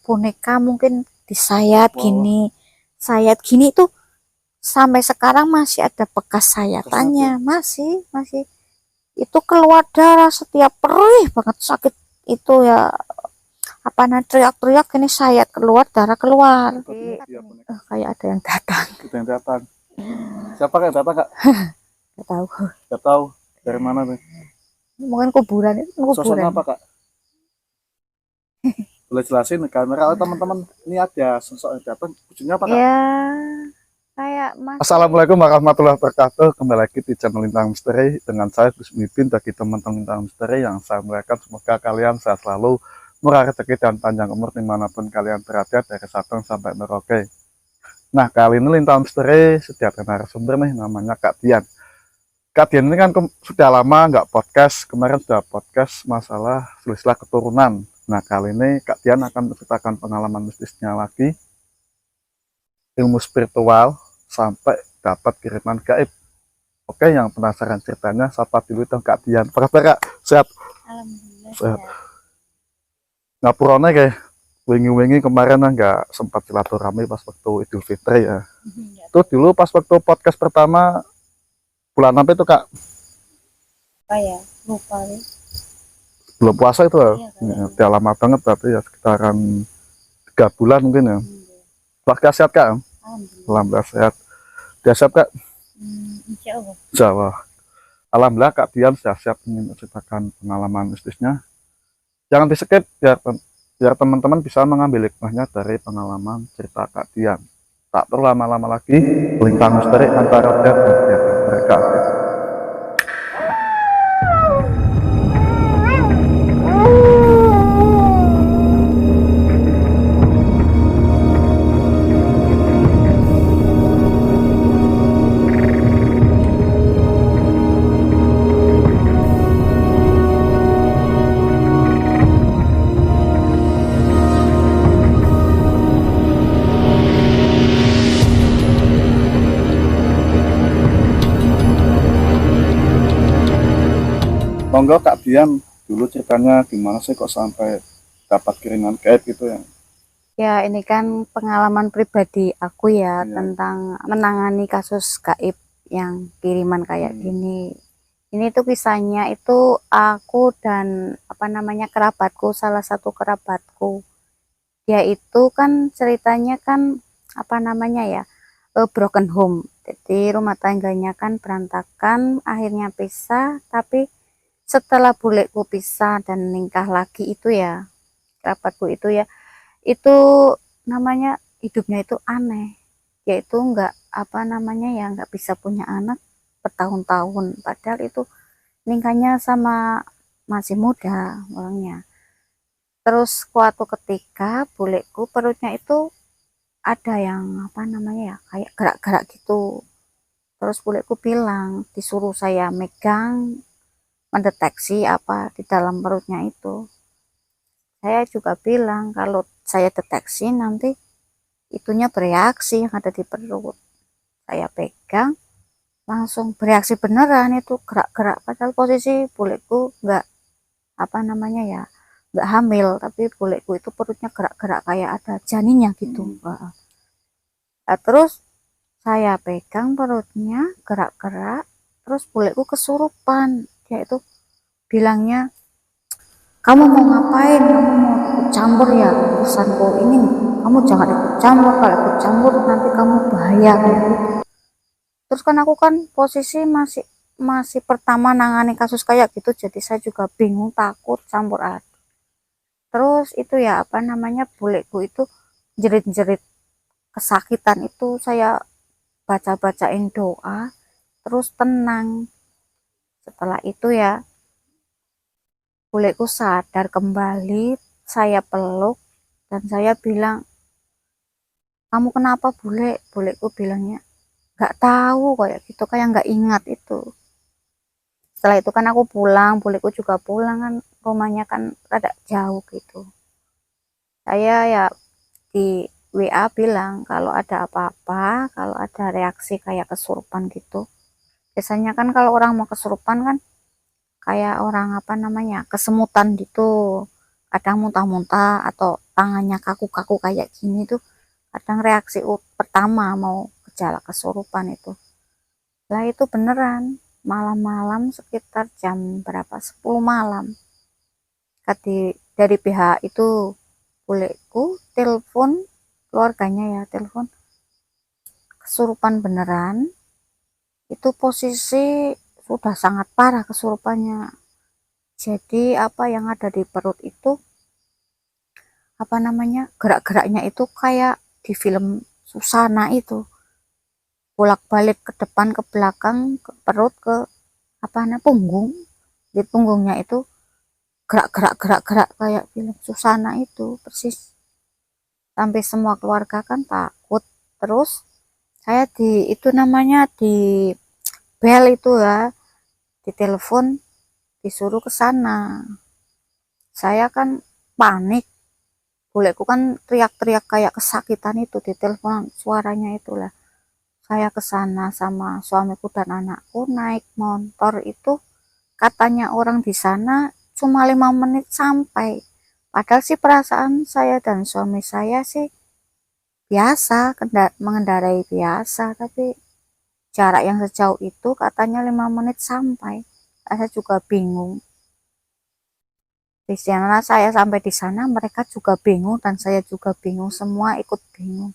boneka mungkin disayat Wow. gini, sayat gini tuh sampai sekarang masih ada bekas sayatannya, masih itu keluar darah setiap perih banget sakit itu ya, apa namanya, teriak-teriak ini sayat keluar darah keluar. Iya, boneka. Kayak ada yang datang. Kita yang datang. Siapa kak datang kak? Nggak tahu, Gak tahu dari mana tuh. mungkin kuburan itu Sosoknya kuburan. apa kak? Boleh jelasin kamera teman-teman, ini ada sosok yang datang, wujudnya apa kak? Ya kayak masih. Assalamualaikum warahmatullahi wabarakatuh. Kembali lagi di channel Lintang Misteri dengan saya Gus Midin. Bagi teman-teman Lintang Misteri yang saya muliakan, semoga kalian sehat selalu, murah rezeki dan panjang umur dimanapun kalian berada, dari Sabang sampai Merauke. Nah, kali ini Lintang Misteri sudah ada narasumber nih, namanya Kak Dian. Kak Dian ini kan sudah lama nggak podcast, kemarin sudah podcast masalah silsilah keturunan. Nah, kali ini Kak Dian akan menceritakan pengalaman mistisnya lagi, ilmu spiritual, sampai dapat kiriman gaib. Oke, yang penasaran ceritanya, sapa dulu dong Kak Dian. Apa kabar Kak? Sehat? Alhamdulillah Sehat. sehat. Ngapurane kayak wingi-wingi kemarin nggak sempat silaturahmi pas waktu Idul Fitri ya. Itu dulu pas waktu podcast pertama bulan apa itu Kak? Apa ya, lupa deh. Belum puasa itu ya? Iya, Udah lama banget, tapi ya sekitaran 3 bulan mungkin ya. Keluarga sehat Kak? Alhamdulillah. Alhamdulillah sehat. Dia sehat Kak? Insya Allah. Jawa. Alhamdulillah Kak Dian sudah siap menceritakan pengalaman mistisnya. Jangan di skip biar teman-teman bisa mengambil hikmahnya dari pengalaman cerita Kak Dian. Tak perlu lama-lama lagi, Lintang Misteri antara dan mereka. Monggo Kak Dian, dulu ceritanya gimana sih kok sampai dapat kiriman gaib gitu ya? Ya, ini kan pengalaman pribadi aku ya, Iya. tentang menangani kasus gaib yang kiriman kayak gini. Ini tuh kisahnya itu aku dan apa namanya kerabatku, salah satu kerabatku. Dia itu kan ceritanya kan apa namanya ya, broken home. Jadi rumah tangganya kan berantakan, akhirnya pisah, tapi setelah buleku pisah dan nikah lagi itu ya, kerabatku itu ya, itu namanya hidupnya itu aneh, yaitu enggak apa namanya ya, enggak bisa punya anak bertahun-tahun, padahal itu nikahnya sama masih muda orangnya. Terus suatu ketika buleku perutnya itu ada yang apa namanya ya, kayak gerak-gerak gitu. Terus buleku bilang disuruh saya megang mendeteksi apa di dalam perutnya itu. Saya juga bilang kalau saya deteksi nanti itunya bereaksi yang ada di perut. Saya pegang langsung bereaksi beneran, itu gerak-gerak, padahal posisi buleku nggak apa namanya ya, nggak hamil, tapi buleku itu perutnya gerak-gerak kayak ada janinnya gitu. Nah, terus saya pegang perutnya gerak-gerak, terus buleku kesurupan. Dia itu bilangnya, kamu mau ngapain, kamu mau ikut campur ya urusanku ini, kamu jangan ikut campur, kalau ikut campur nanti kamu bahaya kayak gitu. Terus kan aku kan posisi masih masih pertama nangani kasus kayak gitu, jadi saya juga bingung, takut campur aduk. Terus itu ya apa namanya, buleku itu jerit-jerit kesakitan, itu saya baca-bacain doa terus tenang. Setelah itu ya buleku sadar kembali, saya peluk dan saya bilang, kamu kenapa bule? Buleku bilangnya nggak tahu, kayak gitu, kayak nggak ingat itu. Setelah itu kan aku pulang, buleku juga pulang, kan rumahnya kan rada jauh gitu. Saya ya di WA bilang kalau ada apa-apa, kalau ada reaksi kayak kesurupan gitu. Biasanya kan kalau orang mau kesurupan kan kayak orang apa namanya, kesemutan gitu, kadang muntah-muntah atau tangannya kaku-kaku kayak gini tuh kadang reaksi pertama mau gejala kesurupan itu. Lah itu beneran malam-malam sekitar jam berapa 10 malam dari pihak itu buleku telepon keluarganya ya, telepon kesurupan beneran. Itu posisi sudah sangat parah kesurupannya. Jadi apa yang ada di perut itu apa namanya gerak-geraknya itu kayak di film Susana itu, bolak-balik ke depan ke belakang ke perut ke apa namanya punggung, di punggungnya itu gerak-gerak kayak film Susana itu persis, sampai semua keluarga kan takut. Terus saya di itu namanya di bel itu ya, ditelepon disuruh ke sana. Saya kan panik, buleku kan teriak-teriak kayak kesakitan itu di telepon suaranya itulah. Saya ke sana sama suamiku dan anakku naik motor itu, katanya orang di sana cuma 5 menit sampai. Padahal sih perasaan saya dan suami saya sih biasa mengendarai biasa, tapi jarak yang sejauh itu katanya 5 menit sampai. Saya juga bingung. Di sana saya sampai di sana mereka juga bingung dan saya juga bingung, semua ikut bingung.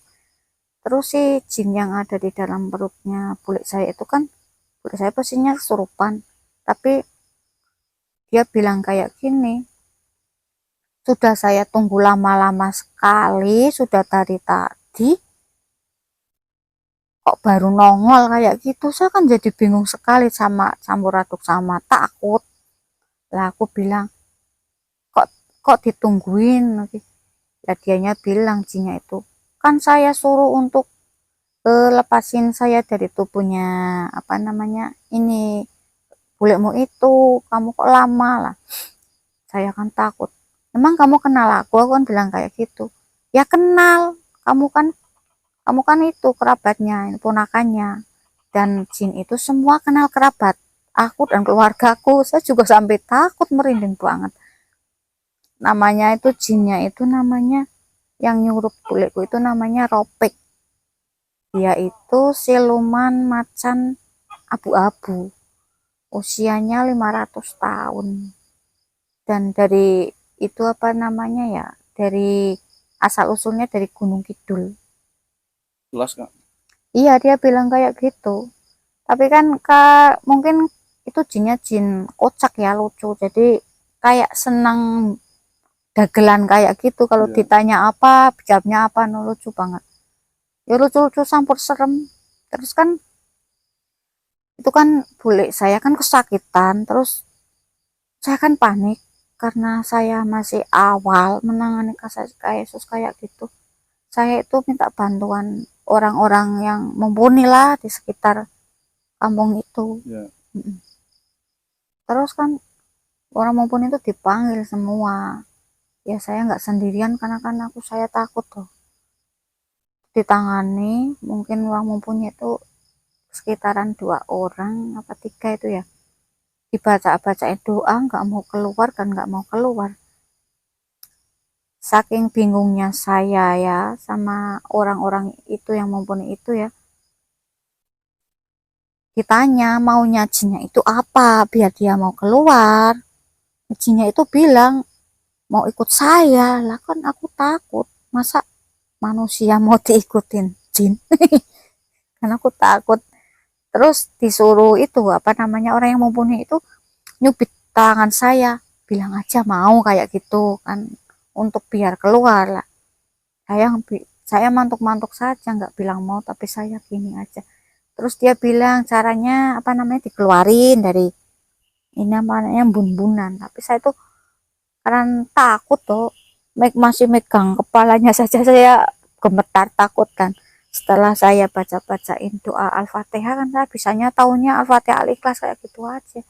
Terus si jin yang ada di dalam perutnya bule saya itu kan, bule saya posisinya kesurupan, tapi dia bilang kayak gini, sudah saya tunggu lama-lama sekali, sudah dari tadi kok baru nongol kayak gitu. Saya kan jadi bingung sekali, sama campur aduk sama takut. Lah aku bilang kok kok ditungguin. Ya dianya bilang jinnya itu, kan saya suruh untuk lepasin saya dari tubuhnya apa namanya ini bulekmu itu, kamu kok lama lah. Saya kan takut, emang kamu kenal aku kan bilang kayak gitu. Ya kenal, kamu kan itu kerabatnya, ponakannya, dan jin itu semua kenal kerabat aku dan keluargaku. Saya juga sampai takut merinding banget. Namanya itu jinnya itu namanya, yang nyuruh buleku itu namanya Ropek. Dia itu siluman macan abu-abu, usianya 500 tahun. Dan dari itu apa namanya ya, dari asal usulnya dari Gunung Kidul. Jelas nggak? Iya dia bilang kayak gitu. Tapi kan mungkin itu jinnya jin kocak ya, lucu. Jadi kayak senang dagelan kayak gitu. Kalau Iya. ditanya apa, jawabnya apa, no, lucu banget. Ya lucu-lucu campur serem. Terus kan itu kan bule saya kan kesakitan. Terus saya kan panik karena saya masih awal menangani kasus kayak gitu. Saya itu minta bantuan orang-orang yang mumpuni lah di sekitar kampung itu. Iya. Terus kan orang mumpuni itu dipanggil semua. Ya saya nggak sendirian karena kan saya takut tuh. Ditangani mungkin orang mumpuni itu sekitaran 2 orang apa 3 itu ya. Dibaca-bacain doa nggak mau keluar dan nggak mau keluar. Saking bingungnya saya ya sama orang-orang itu yang mumpuni itu ya. Ditanya maunya jinnya itu apa biar dia mau keluar. Jinnya itu bilang mau ikut saya. Lah kan aku takut. Masa manusia mau diikutin jin? Karena aku takut. Terus disuruh itu apa namanya orang yang mumpuni itu nyubit tangan saya. Bilang aja mau kayak gitu kan, untuk biar keluar lah. Saya mantuk-mantuk saja nggak bilang mau, tapi saya gini aja. Terus dia bilang caranya apa namanya dikeluarin dari ini namanya bun-bunan. Tapi saya tuh karena takut tuh, masih megang kepalanya saja saya gemetar takut kan. Setelah saya baca-bacain doa Al-Fatihah kan saya bisanya taunya Al-Fatihah Al-Ikhlas kayak gitu aja.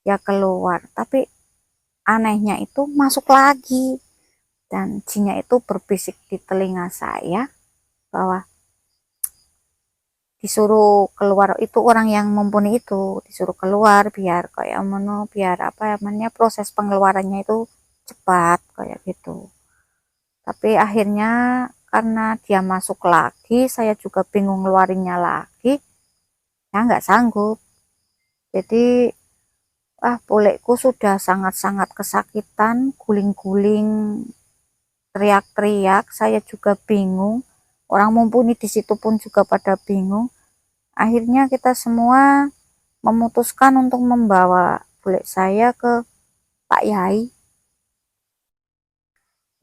Ya keluar, tapi anehnya itu masuk lagi. Dan jinnya itu berbisik di telinga saya bahwa disuruh keluar, itu orang yang mumpuni itu disuruh keluar biar kayak biar apa namanya proses pengeluarannya itu cepat kayak gitu. Tapi akhirnya karena dia masuk lagi, saya juga bingung ngeluarinnya lagi, ya nggak sanggup. Jadi bulekku sudah sangat-sangat kesakitan, guling-guling, teriak-teriak. Saya juga bingung. Orang mumpuni di situ pun juga pada bingung. Akhirnya kita semua memutuskan untuk membawa bulek saya ke Pak Yai.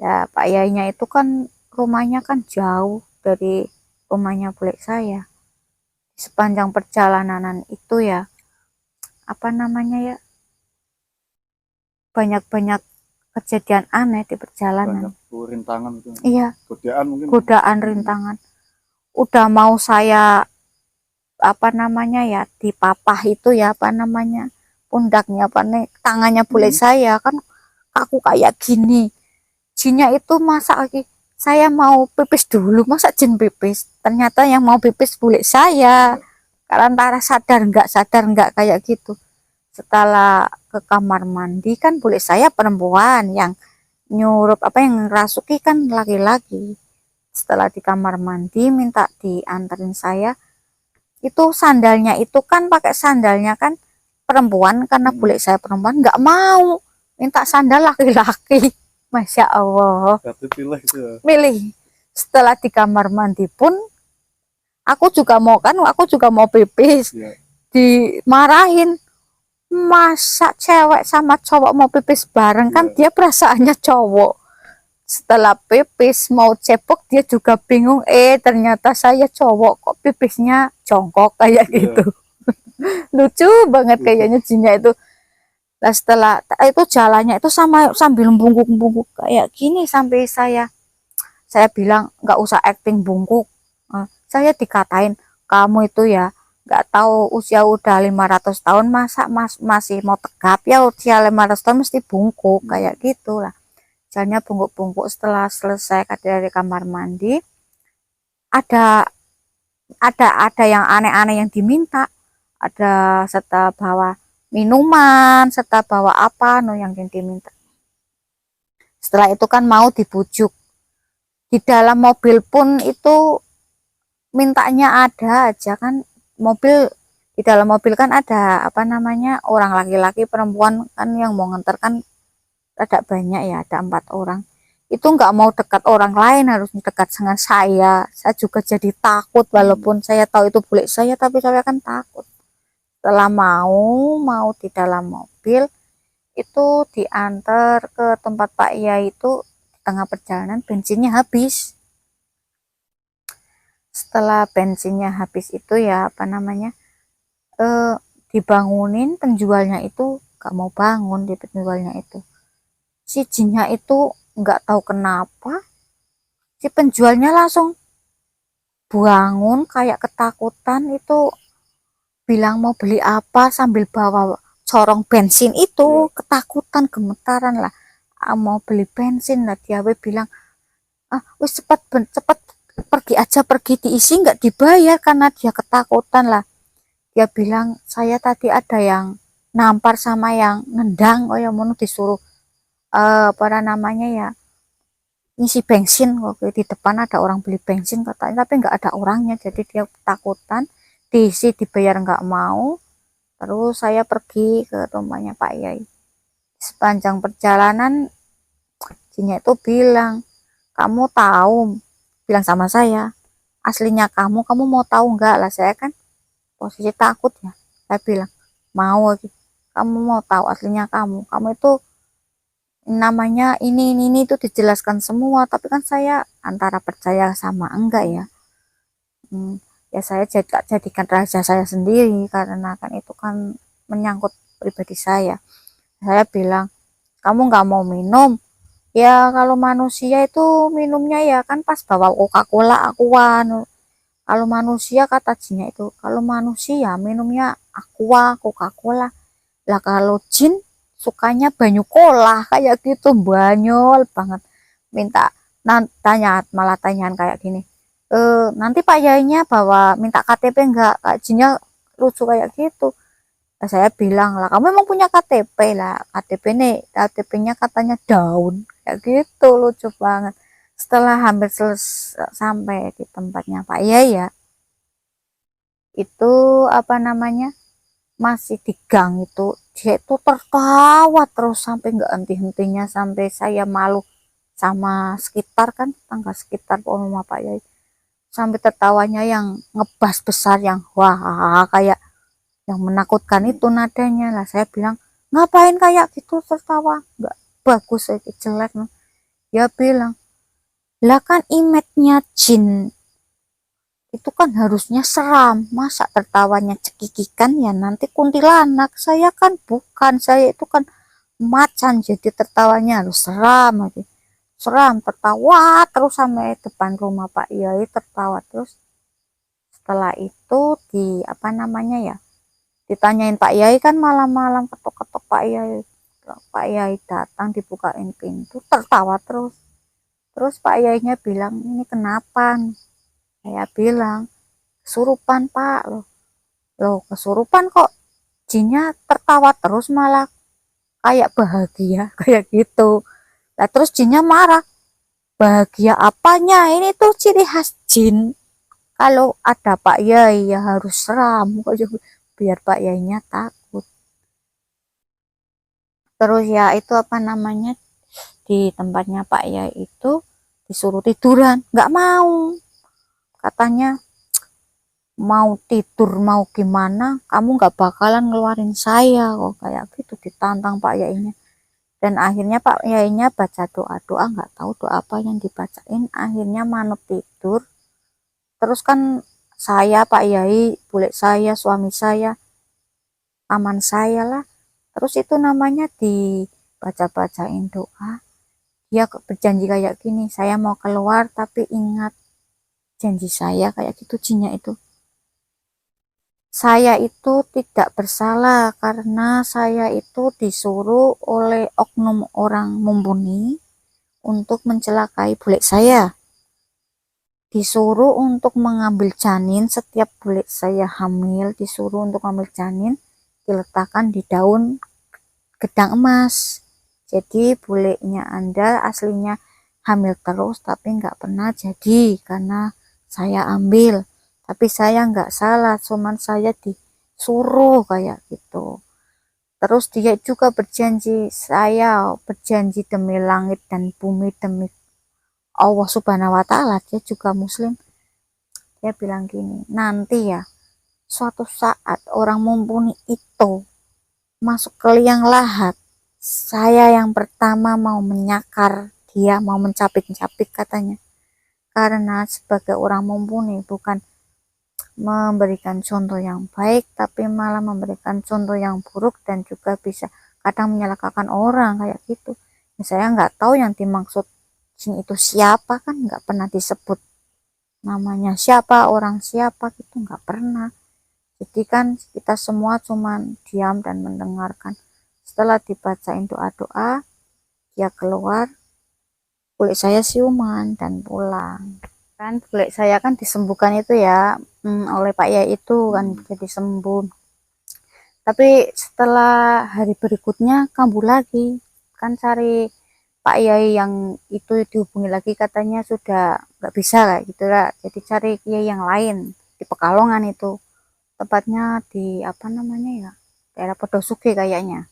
Ya, Pak Yainya itu kan rumahnya kan jauh dari rumahnya bulek saya. Sepanjang perjalanan itu ya, apa namanya ya, banyak-banyak kejadian aneh di perjalanan. Banyak tuh rintangan itu. Iya, Godaan mungkin. godaan, rintangan. Udah mau saya apa namanya ya, dipapah itu ya, apa namanya, pundaknya apa nih, tangannya bulek saya kan aku kayak gini. Jinnya itu masa lagi saya mau pipis dulu, masa jin pipis, ternyata yang mau pipis bulek saya. Karena antara sadar nggak kayak gitu. Setelah ke kamar mandi kan bulek saya perempuan, yang nyurup apa yang ngerasuki kan laki-laki. Setelah di kamar mandi minta dianterin saya, itu sandalnya itu kan pakai sandalnya kan perempuan, karena bulek saya perempuan nggak mau, minta sandal laki-laki. Masya Allah, Berarti pilih gitu ya. milih. Setelah di kamar mandi pun aku juga mau pipis, Iya. dimarahin, masa cewek sama cowok mau pipis bareng, kan dia perasaannya cowok. Setelah pipis mau cepok dia juga bingung, ternyata saya cowok kok pipisnya jongkok kayak gitu. Lucu banget kayaknya jinnya itu. Nah, setelah itu jalannya itu sambil bungkuk-bungkuk kayak gini, sampai saya bilang nggak usah acting bungkuk. Saya dikatain, kamu itu ya nggak tahu usia udah 500 tahun masa masih mau tegap, ya usia 500 tahun mesti bungkuk kayak gitulah. Jalannya bungkuk-bungkuk. Setelah selesai dari kamar mandi, ada ada yang aneh-aneh yang diminta. Ada serta bawa minuman, serta bawa apa yang diminta. Setelah itu kan mau dibujuk. Di dalam mobil pun itu mintanya ada aja kan, mobil, di dalam mobil kan ada apa namanya, orang laki-laki perempuan kan yang mau nganter kan ada banyak ya, ada 4 orang. Itu nggak mau dekat orang lain, harus dekat dengan saya juga jadi takut, walaupun saya tahu itu bulek saya, tapi saya kan takut. Setelah mau di dalam mobil itu diantar ke tempat Pak Yai, itu di tengah perjalanan bensinnya habis. Setelah bensinnya habis itu ya apa namanya, dibangunin, penjualnya itu gak mau bangun. Di penjualnya itu si jinnya itu nggak tahu kenapa si penjualnya langsung bangun kayak ketakutan, itu bilang mau beli apa sambil bawa corong bensin itu, ketakutan gemetaran lah. Mau beli bensin lah, dia bilang wis cepat pergi aja, pergi diisi, nggak dibayar karena dia ketakutan lah. Dia bilang saya tadi ada yang nampar sama yang nendang, yang mau disuruh apa namanya ya, ngisi bensin. Waktu di depan ada orang beli bensin katanya, tapi nggak ada orangnya, jadi dia ketakutan, diisi dibayar nggak mau. Terus saya pergi ke rumahnya Pak Yai. Sepanjang perjalanan jinnya itu bilang, kamu tahu, bilang sama saya, aslinya kamu mau tahu nggak lah. Saya kan posisi takut ya, saya bilang mau, kamu mau tahu aslinya kamu itu namanya ini itu dijelaskan semua, tapi kan saya antara percaya sama enggak ya. Ya saya jadikan rahasia saya sendiri, karena kan itu kan menyangkut pribadi saya. Saya bilang, kamu nggak mau minum ya, kalau manusia itu minumnya ya kan pas bawa Coca-Cola, Aqua. Kalau manusia, kata jinnya itu, kalau manusia minumnya Aqua, Coca-Cola lah, kalau jin sukanya banyu kolah kayak gitu, banyol banget. Minta malah tanyaan kayak gini, nanti Pak Yainya bawa minta KTP enggak, Kak jinnya lucu kayak gitu. Saya bilang lah, kamu emang punya KTP lah, KTP-nya katanya down, kayak gitu, lucu banget. Setelah hampir selesai sampai di tempatnya Pak Yai ya, itu apa namanya, masih di gang itu, dia itu tertawa terus sampai nggak henti-hentinya, sampai saya malu sama sekitar kan, tangga sekitar rumah Pak Yai, sampai tertawanya yang ngebas besar, yang wah kayak yang menakutkan itu nadanya lah. Saya bilang, ngapain kayak gitu tertawa, nggak bagus, jelek. Dia bilang, lah kan image-nya jin itu kan harusnya seram, masa tertawanya cekikikan, ya nanti kuntilanak. Saya kan bukan, saya itu kan macan, jadi tertawanya harus seram aja. Seram, tertawa terus sampai depan rumah Pak Yai, tertawa terus. Setelah itu di apa namanya ya, ditanyain Pak Yai kan, malam-malam ketok-ketok Pak Yai. Pak Yai datang, dibukain pintu, tertawa terus. Terus Pak Yainya bilang, ini kenapa? Saya bilang, kesurupan Pak. Loh kesurupan kok jinnya tertawa terus, malah kayak bahagia kayak gitu. Nah, terus jinnya marah, bahagia apanya, ini tuh ciri khas jin, kalau ada Pak Yai ya harus seram, biar Pak Yainya takut. Terus ya itu apa namanya, di tempatnya Pak Yai itu disuruh tiduran, nggak mau, katanya mau tidur mau gimana, kamu nggak bakalan ngeluarin saya kok, kayak gitu ditantang Pak Yainya. Dan akhirnya Pak Yainya baca doa-doa, nggak tahu doa apa yang dibacain, akhirnya manut tidur. Terus kan saya, Pak Yai, bule saya, suami saya, aman saya lah. Terus itu namanya dibaca-bacain doa, dia berjanji kayak gini, saya mau keluar tapi ingat janji saya, kayak gitu jinnya itu. Saya itu tidak bersalah karena saya itu disuruh oleh oknum orang mumpuni untuk mencelakai bule saya. Disuruh untuk mengambil janin, setiap bule saya hamil disuruh untuk mengambil janin, diletakkan di daun gedang emas. Jadi bulenya Anda aslinya hamil terus tapi nggak pernah jadi karena saya ambil. Tapi saya nggak salah, cuman saya disuruh kayak gitu. Terus dia juga berjanji, saya berjanji demi langit dan bumi, demi Allah Subhanahu wa Ta'ala, dia juga Muslim. Dia bilang gini, nanti ya suatu saat orang mumpuni itu masuk ke liang lahat, saya yang pertama mau menyakar dia, mau mencapik-capik katanya. Karena sebagai orang mumpuni bukan memberikan contoh yang baik, tapi malah memberikan contoh yang buruk, dan juga bisa kadang menyalahkan orang kayak gitu. Saya nggak tahu yang dimaksud jin itu siapa, kan nggak pernah disebut namanya siapa, orang siapa gitu, nggak pernah. Jadi kan kita semua cuman diam dan mendengarkan. Setelah dibacain doa-doa, dia keluar, kulit saya siuman dan pulang. Kan kulit saya kan disembuhkan itu ya, oleh Pak Yai itu kan, jadi sembuh. Tapi setelah hari berikutnya kambuh lagi, kan cari Pak Yai yang itu dihubungi lagi, katanya sudah nggak bisa kayak gitu lah, jadi cari Kiai yang lain di Pekalongan itu, tepatnya di apa namanya ya, daerah Podosuke kayaknya.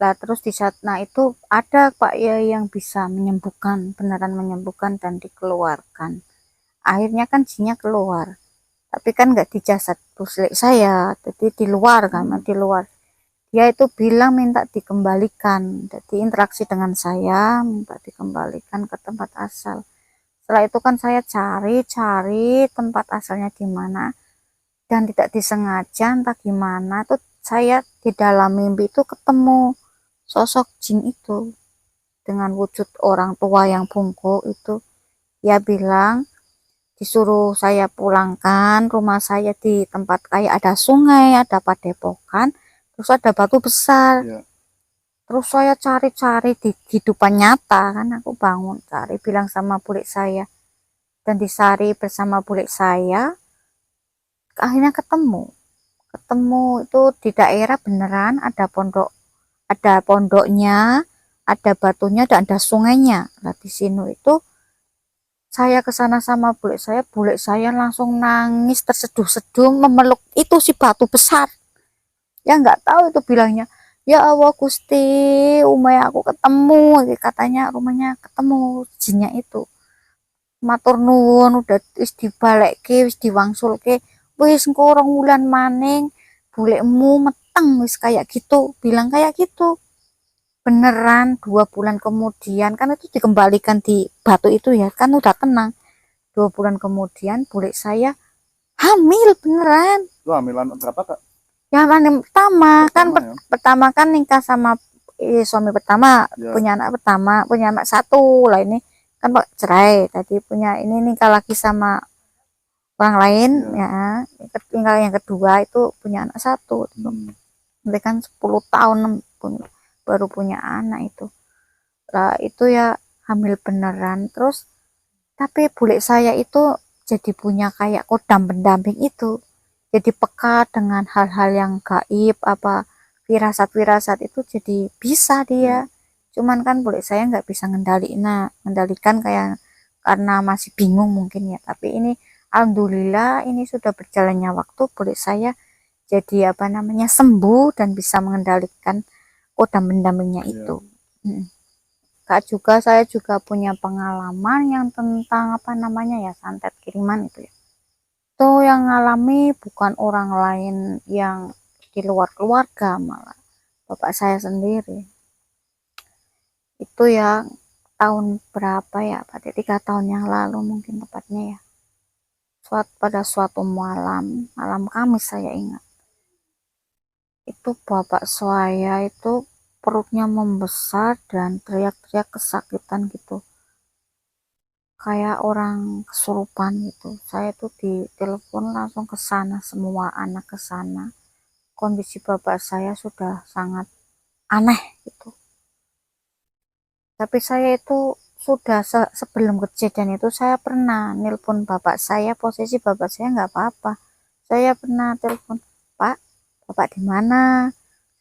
Lah terus di saat nah itu ada Pak Yai yang bisa menyembuhkan, beneran menyembuhkan dan dikeluarkan. Akhirnya kan jinnya keluar, tapi kan nggak di jasad puslik saya, jadi di luar kan, di luar. Dia itu bilang minta dikembalikan, jadi interaksi dengan saya minta dikembalikan ke tempat asal. Setelah itu kan saya cari-cari tempat asalnya di mana, dan tidak disengaja entah gimana tuh saya di dalam mimpi itu ketemu sosok jin itu dengan wujud orang tua yang bungkuk itu. Dia bilang disuruh saya pulangkan, rumah saya di tempat kayak ada sungai, ada padepokan, terus ada batu besar. Ya. Terus saya cari-cari di kehidupan nyata kan, aku bangun cari, bilang sama bulik saya, dan disari bersama bulik saya, akhirnya ketemu ketemu itu di daerah beneran ada pondoknya, ada batunya, dan ada sungainya. Nah di sini itu saya ke sana sama bule saya langsung nangis terseduh-seduh memeluk itu si batu besar. Ya nggak tahu itu bilangnya, ya Allah Gusti, umay aku ketemu, katanya rumahnya ketemu jinnya itu. Matur nuwun udah wis dibalekke, wis diwangsulke, wis engko rong wulan maning bulekmu meteng wis kayak gitu, bilang kayak gitu. Beneran 2 bulan kemudian kan itu dikembalikan di batu itu ya kan udah tenang. 2 bulan kemudian bule saya hamil beneran. Lu hamilan berapa Kak? Ya mana Pertama ya. pertama kan nikah sama suami pertama, Ya. punya anak pertama, punya anak satu lah ini kan Pak cerai tadi punya ini nikah lagi sama orang lain Ya. ya. Tinggal yang kedua itu punya anak satu. Nanti kan 10 tahun baru punya anak itu. Lah itu ya hamil beneran. Terus tapi bule saya itu jadi punya kayak kodam pendamping itu. Jadi peka dengan hal-hal yang gaib apa firasat-firasat itu jadi bisa dia. Cuman kan bule saya nggak bisa ngendalikan kayak karena masih bingung mungkin ya. Tapi ini alhamdulillah ini sudah berjalannya waktu bule saya jadi apa namanya sembuh dan bisa mengendalikan kodam pendampingnya itu. Kak juga saya juga punya pengalaman yang tentang apa namanya ya santet kiriman itu ya. Itu yang ngalami bukan orang lain yang di luar keluarga, malah bapak saya sendiri. Itu ya tahun berapa ya, pada 3 tahun yang lalu mungkin tepatnya ya. Pada suatu malam Kamis saya ingat. Itu bapak saya itu perutnya membesar dan teriak-teriak kesakitan gitu. Kayak orang kesurupan gitu. Saya tuh di telepon langsung ke sana, semua anak ke sana. Kondisi bapak saya sudah sangat aneh gitu. Tapi saya itu sudah sebelum kejadian itu saya pernah nelpon bapak saya, posisi bapak saya nggak apa-apa. Saya pernah telepon, Pak, bapak di mana?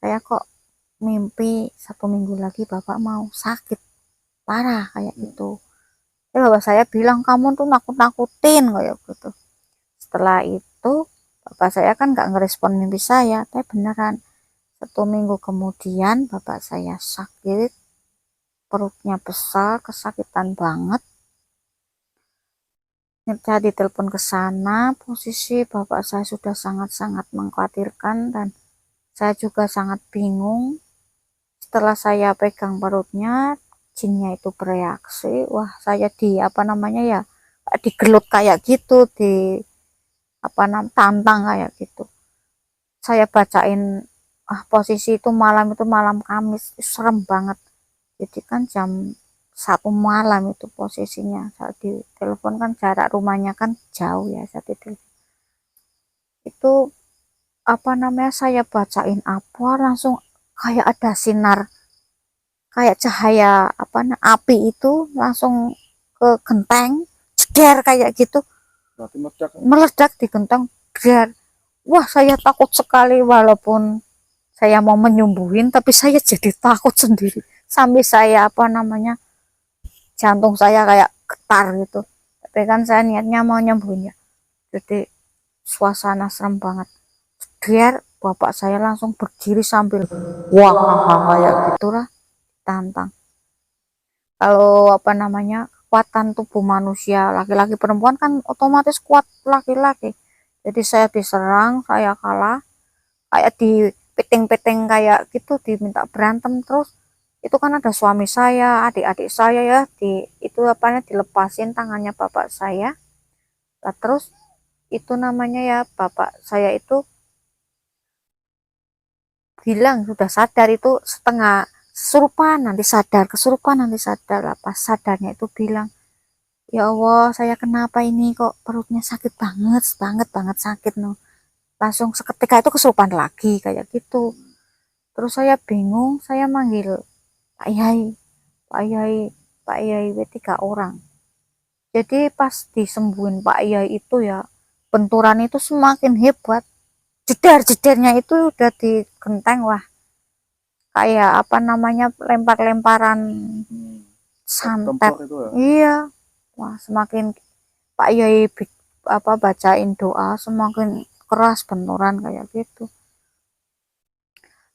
Saya kok mimpi 1 minggu lagi bapak mau sakit parah kayak gitu. Bapak saya bilang kamu tuh nakut-nakutin kayak gitu. Setelah itu bapak saya kan nggak ngerespon mimpi saya, tapi beneran 1 minggu kemudian bapak saya sakit, perutnya besar, kesakitan banget. Saya ditelepon ke sana, posisi bapak saya sudah sangat-sangat mengkhawatirkan dan saya juga sangat bingung. Setelah saya pegang perutnya, jinnya itu bereaksi. Wah, saya di apa namanya ya, digelut kayak gitu, di apa tantang kayak gitu. Saya bacain posisi itu malam Kamis, serem banget. Jadi kan jam 1 malam itu posisinya. Saat di telepon kan jarak rumahnya kan jauh ya saat itu. Itu apa namanya saya bacain apa langsung kayak ada sinar kayak cahaya apa api itu langsung ke genteng jeder kayak gitu. Berarti Meledak di genteng jeder. Wah saya takut sekali walaupun saya mau menyembuhin tapi saya jadi takut sendiri sampai saya apa namanya jantung saya kayak getar gitu. Tapi kan saya niatnya mau nyembuhin ya. Jadi suasana serem banget. Biar bapak saya langsung berdiri sambil wah kayak gitulah tantang. Kalau apa namanya kekuatan tubuh manusia laki-laki perempuan kan otomatis kuat laki-laki. Jadi saya diserang, saya kalah, kayak di peteng-peteng kayak gitu diminta berantem terus. Itu kan ada suami saya, adik-adik saya ya, itu apanya dilepasin tangannya bapak saya. Nah, terus itu namanya ya bapak saya itu bilang sudah sadar itu setengah kesurupan nanti sadar lah pas sadarnya itu bilang ya Allah saya kenapa ini kok perutnya sakit banget banget banget sakit no langsung seketika itu kesurupan lagi kayak gitu. Terus saya bingung saya manggil Pak Yai Pak Yai Pak Yai 3 orang. Jadi pas disembuhin Pak Yai itu ya benturan itu semakin hebat. jeder-jedernya itu udah di genteng, wah kayak apa namanya, lempar-lemparan santet. Tempur itu ya. Iya, wah semakin Pak Yai apa bacain doa semakin keras benturan kayak gitu.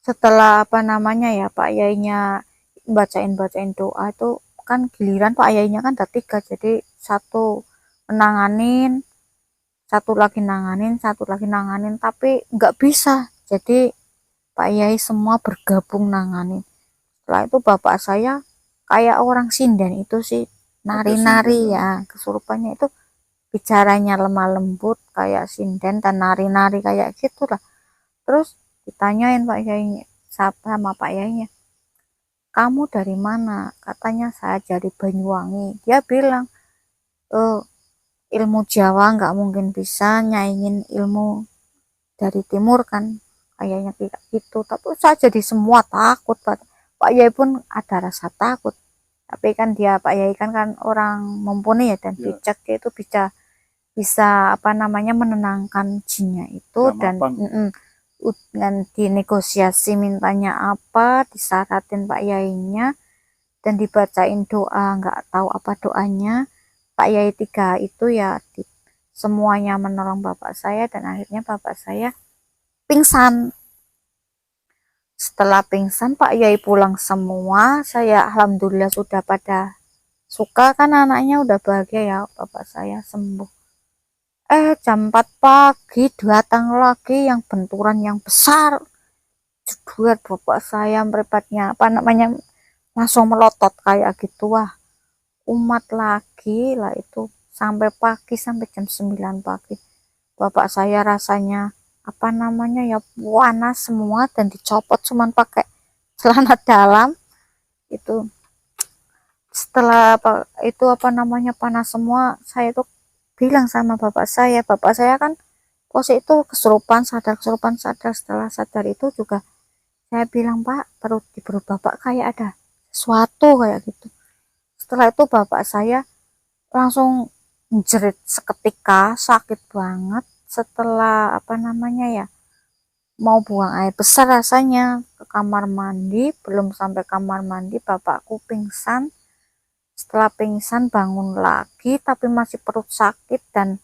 Setelah apa namanya ya, Pak Yainya bacain doa itu kan giliran Pak Yainya kan ada 3, jadi satu menanganin, satu lagi nanganin, tapi nggak bisa. Jadi Pak Yai semua bergabung nanganin. Setelah itu bapak saya kayak orang sinden itu sih, nari-nari Sinden, ya, kesurupannya itu bicaranya lemah lembut kayak sinden dan nari-nari kayak gitulah. Terus ditanyain Pak Yainya, sama Pak Yainya, kamu dari mana? Katanya saya dari Banyuwangi. Dia bilang, oh, ilmu Jawa nggak mungkin bisa nyaingin ilmu dari timur kan, kayaknya kayak gitu. Tapi saya jadi semua takut, Pak Yai pun ada rasa takut. Tapi kan dia Pak Yai kan orang mumpuni ya, dan ya. bijak, dia itu bisa bisa apa namanya menenangkan jinnya itu. Dan dan dinegosiasi mintanya apa, disaratin Pak Yainya, dan dibacain doa, nggak tahu apa doanya Pak Yai 3 itu ya, semuanya menolong bapak saya, dan akhirnya bapak saya pingsan. Setelah pingsan Pak Yai pulang semua, saya alhamdulillah sudah pada suka kan, anaknya udah bahagia ya, bapak saya sembuh. Jam 4 pagi datang lagi yang benturan yang besar, buat bapak saya merepatnya apa namanya langsung melotot kayak gitu. Wah, umat lagi lah itu sampai pagi, sampai jam 9 pagi bapak saya rasanya apa namanya ya, panas semua, dan dicopot cuman pakai celana dalam itu. Setelah itu apa namanya panas semua, saya tuh bilang sama bapak saya kan pos itu kesurupan sadar. Setelah sadar itu juga saya bilang, Pak, di perut bapak kayak ada sesuatu kayak gitu. Setelah itu bapak saya langsung jerit seketika, sakit banget. Setelah apa namanya ya, mau buang air besar rasanya, ke kamar mandi, belum sampai kamar mandi bapakku pingsan. Setelah pingsan bangun lagi tapi masih perut sakit, dan